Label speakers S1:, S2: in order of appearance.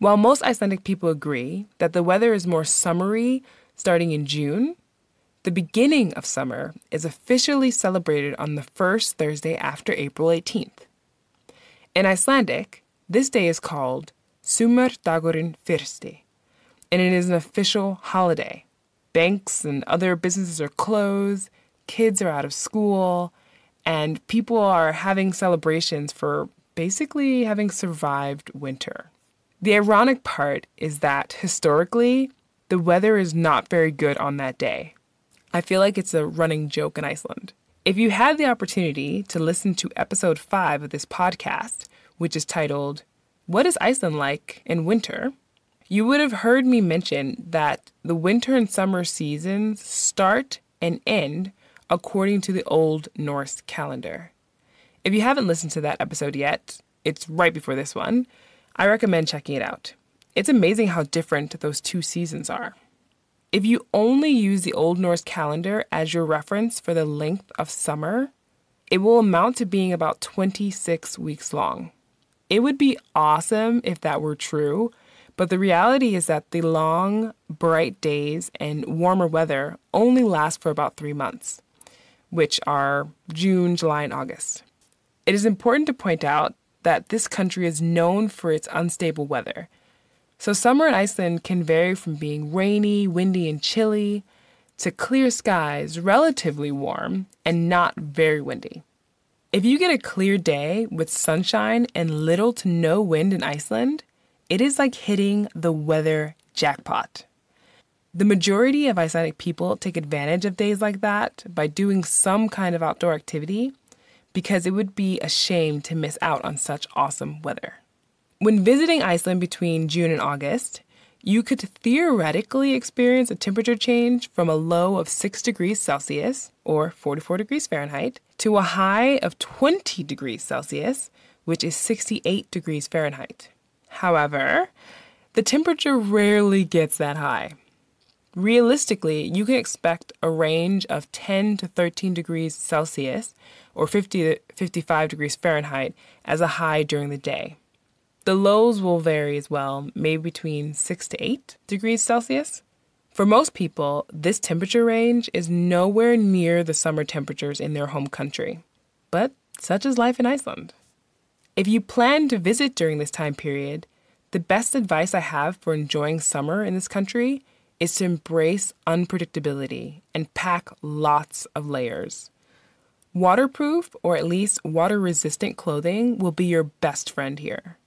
S1: While most Icelandic people agree that the weather is more summery starting in June, the beginning of summer is officially celebrated on the first Thursday after April 18th. In Icelandic, this day is called Sumardagurinn fyrsti, and it is an official holiday. Banks and other businesses are closed, kids are out of school, and people are having celebrations for basically having survived winter. The ironic part is that, historically, the weather is not very good on that day. I feel like it's a running joke in Iceland. If you had the opportunity to listen to episode 5 of this podcast, which is titled, What is Iceland Like in Winter?, you would have heard me mention that the winter and summer seasons start and end according to the Old Norse calendar. If you haven't listened to that episode yet, it's right before this one, I recommend checking it out. It's amazing how different those two seasons are. If you only use the Old Norse calendar as your reference for the length of summer, it will amount to being about 26 weeks long. It would be awesome if that were true, but the reality is that the long, bright days and warmer weather only last for about 3 months, which are June, July, and August. It is important to point out that this country is known for its unstable weather. So summer in Iceland can vary from being rainy, windy, and chilly to clear skies, relatively warm, and not very windy. If you get a clear day with sunshine and little to no wind in Iceland, it is like hitting the weather jackpot. The majority of Icelandic people take advantage of days like that by doing some kind of outdoor activity, because it would be a shame to miss out on such awesome weather. When visiting Iceland between June and August, you could theoretically experience a temperature change from a low of 6 degrees Celsius, or 44 degrees Fahrenheit, to a high of 20 degrees Celsius, which is 68 degrees Fahrenheit. However, the temperature rarely gets that high. Realistically, you can expect a range of 10 to 13 degrees Celsius, or 50 to 55 degrees Fahrenheit, as a high during the day. The lows will vary as well, maybe between 6 to 8 degrees Celsius. For most people, this temperature range is nowhere near the summer temperatures in their home country. But such is life in Iceland. If you plan to visit during this time period, the best advice I have for enjoying summer in this country is to embrace unpredictability and pack lots of layers. Waterproof, or at least water-resistant clothing will be your best friend here.